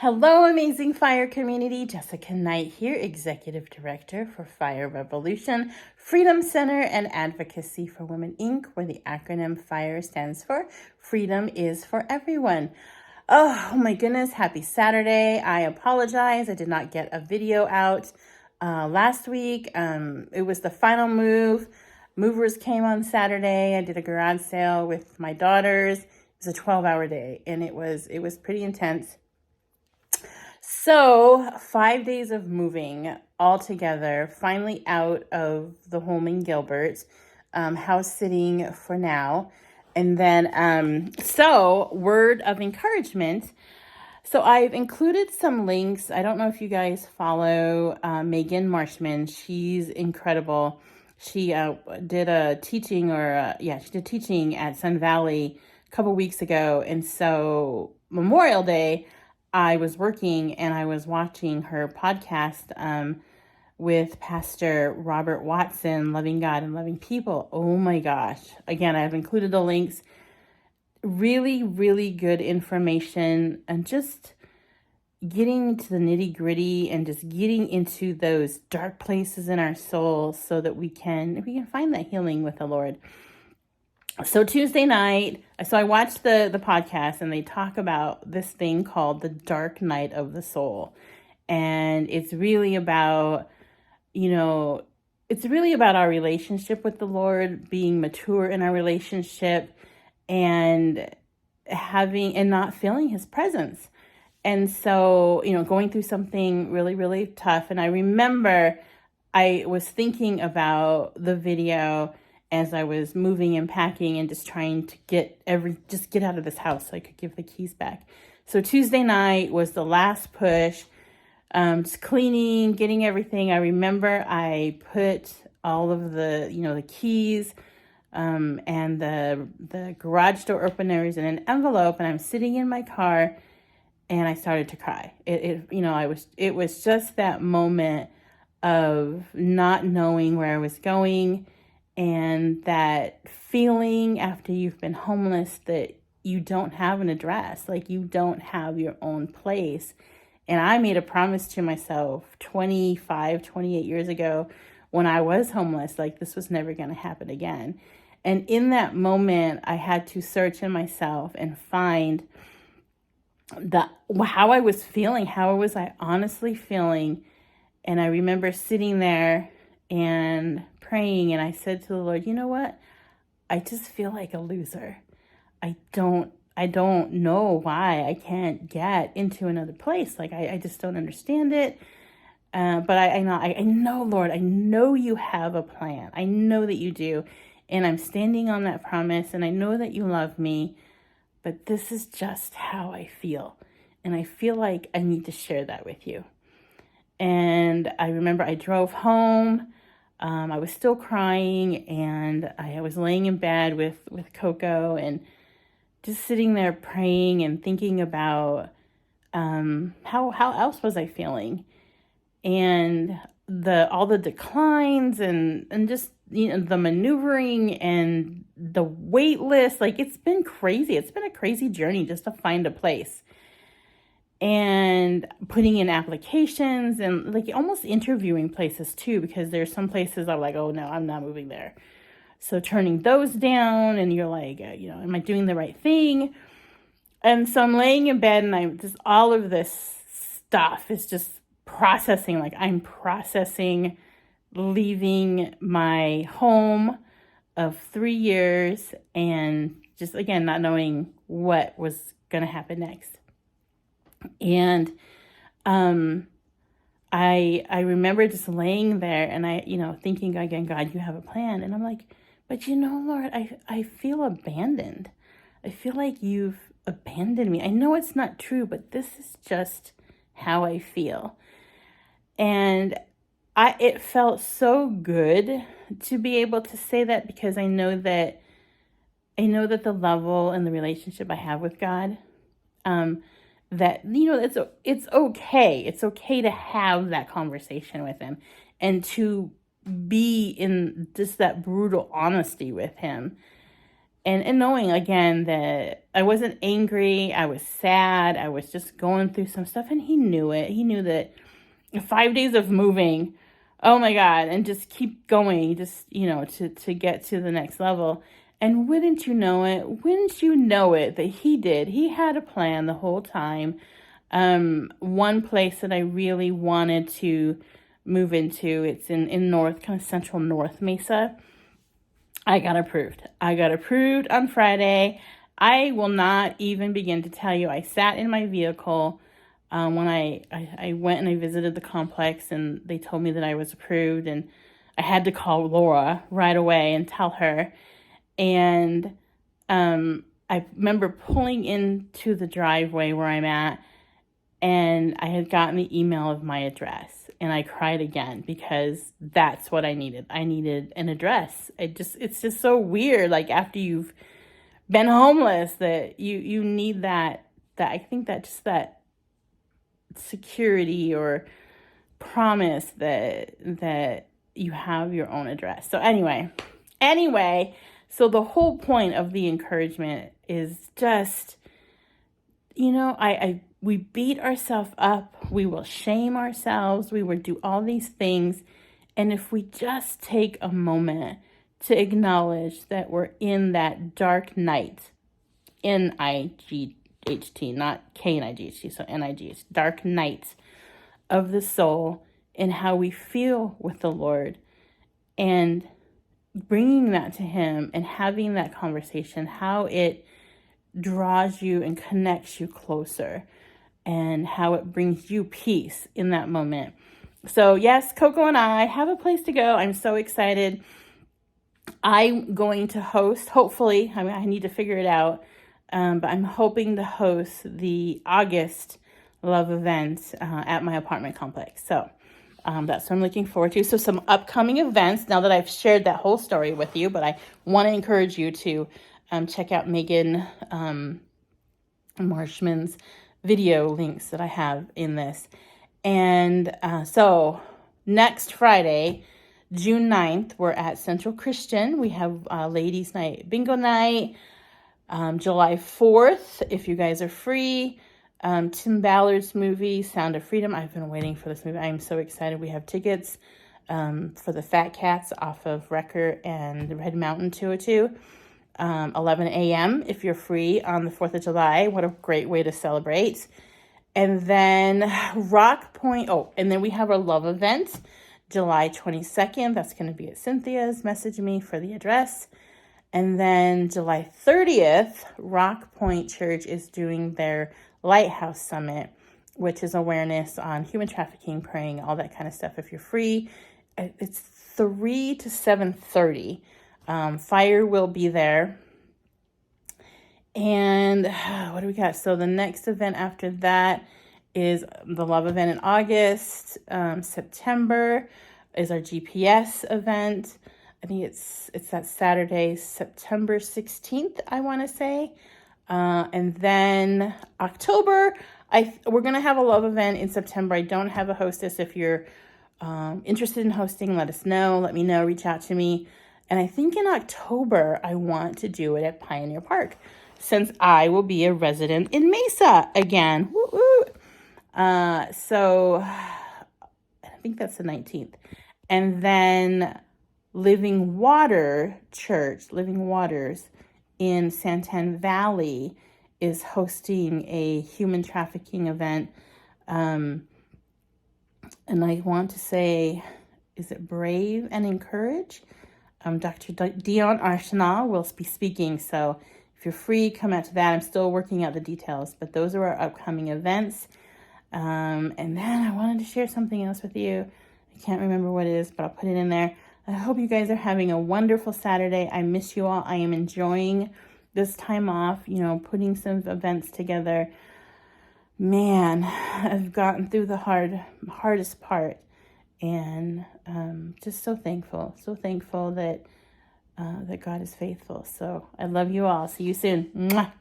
Hello, amazing fire community. Jessica Knight here, Executive Director for Fire Revolution, Freedom Center, and Advocacy for Women, Inc., where the acronym FIRE stands for Freedom is for Everyone. Oh my goodness, happy Saturday. I apologize. I did not get a video out last week. It was the final move. Movers came on Saturday. I did a garage sale with my daughters. It was a 12-hour day, and it was pretty intense. So 5 days of moving all together, finally out of the home in Gilbert, house sitting for now. And then, word of encouragement. So I've included some links. I don't know if you guys follow Megan Marshman. She's incredible. She did a teaching she did teaching at Sun Valley a couple weeks ago. And so Memorial Day, I was working and I was watching her podcast with Pastor Robert Watson, Loving God and Loving People. Oh my gosh. Again, I've included the links. Really, really good information and just getting to the nitty gritty and just getting into those dark places in our soul so that we can find that healing with the Lord. So Tuesday night, I watched the podcast and they talk about this thing called the dark night of the soul. And it's really about, our relationship with the Lord, being mature in our relationship and not feeling his presence. And so, going through something really, really tough. And I remember I was thinking about the video as I was moving and packing and just trying to get out of this house so I could give the keys back. So Tuesday night was the last push, just cleaning, getting everything. I remember I put all of the keys and the garage door openers in an envelope, and I'm sitting in my car and I started to cry. It was just that moment of not knowing where I was going. And that feeling after you've been homeless that you don't have an address, like you don't have your own place. And I made a promise to myself 28 years ago when I was homeless, like this was never going to happen again. And in that moment, I had to search in myself and find how I was feeling, how was I honestly feeling. And I remember sitting there and praying, and I said to the Lord, you know what? I just feel like a loser. I don't know why I can't get into another place. Like I just don't understand it. But I know, Lord, I know you have a plan. I know that you do. And I'm standing on that promise, and I know that you love me, but this is just how I feel. And I feel like I need to share that with you. And I remember I drove home. I was still crying, and I was laying in bed with Coco and just sitting there praying and thinking about how else was I feeling, and all the declines and just the maneuvering and the wait list. Like it's been crazy. It's been a crazy journey just to find a place. And putting in applications and like almost interviewing places too, because there's some places I'm like, oh no, I'm not moving there. So turning those down, and you're like, am I doing the right thing? And so I'm laying in bed, and I'm just, all of this stuff is just processing. Like I'm processing leaving my home of 3 years and just, again, not knowing what was going to happen next. And I remember just laying there and I, thinking again, God, you have a plan. And I'm like, but Lord, I feel abandoned. I feel like you've abandoned me. I know it's not true, but this is just how I feel. And it felt so good to be able to say that, because I know that the level and the relationship I have with God, that, it's okay. It's okay to have that conversation with him and to be in just that brutal honesty with him. And knowing again that I wasn't angry, I was sad, I was just going through some stuff, and he knew it. He knew that 5 days of moving, oh my God, and just keep going, just, to get to the next level. And wouldn't you know it that he had a plan the whole time. One place that I really wanted to move into, it's in North, kind of central North Mesa. I got approved on Friday. I will not even begin to tell you. I sat in my vehicle when I went and I visited the complex, and they told me that I was approved, and I had to call Laura right away and tell her. And I remember pulling into the driveway where I'm at, and I had gotten the email of my address, and I cried again because that's what I needed. I needed an address. It's just so weird. Like, after you've been homeless, that you need that I think that just that security or promise that you have your own address. So anyway, so the whole point of the encouragement is just, we beat ourselves up, we will shame ourselves, we will do all these things. And if we just take a moment to acknowledge that we're in that dark night, N-I-G-H-T, not K-N-I-G-H-T, so N-I-G-H, dark night of the soul, and how we feel with the Lord, and bringing that to him and having that conversation, how it draws you and connects you closer, and how it brings you peace in that moment. So yes, Coco and I have a place to go. I'm so excited. I'm going to host, hopefully, I need to figure it out, but I'm hoping to host the August love event at my apartment complex. So that's what I'm looking forward to. So some upcoming events, now that I've shared that whole story with you, but I want to encourage you to check out Megan Marshman's video links that I have in this. And so next Friday, June 9th, we're at Central Christian. We have ladies night, bingo night. July 4th, if you guys are free, Tim Ballard's movie, Sound of Freedom. I've been waiting for this movie. I'm so excited. We have tickets for the Fat Cats off of Wrecker and Red Mountain 202. 11 a.m. if you're free on the 4th of July. What a great way to celebrate. And then Rock Point. Oh, and then we have our love event, July 22nd. That's going to be at Cynthia's. Message me for the address. And then July 30th, Rock Point Church is doing their Lighthouse Summit, which is awareness on human trafficking, praying, all that kind of stuff. If you're free, it's 3 to 7:30. Fire will be there. And what do we got? So the next event after that is the love event in August. September is our GPS event. I think it's that Saturday, September 16th, I want to say. And then October, we're going to have a love event in September. I don't have a hostess. If you're interested in hosting, let us know. Let me know. Reach out to me. And I think in October, I want to do it at Pioneer Park, since I will be a resident in Mesa again. Woo-woo. So I think that's the 19th. And then Living Waters in Santan Valley is hosting a human trafficking event. And I want to say, is it Brave and Encourage? Dr. Dion Arsenal will be speaking. So if you're free, come out to that. I'm still working out the details, but those are our upcoming events. And then I wanted to share something else with you. I can't remember what it is, but I'll put it in there. I hope you guys are having a wonderful Saturday. I miss you all. I am enjoying this time off, putting some events together. Man, I've gotten through the hardest part, and just so thankful that God is faithful. So I love you all. See you soon. Mwah.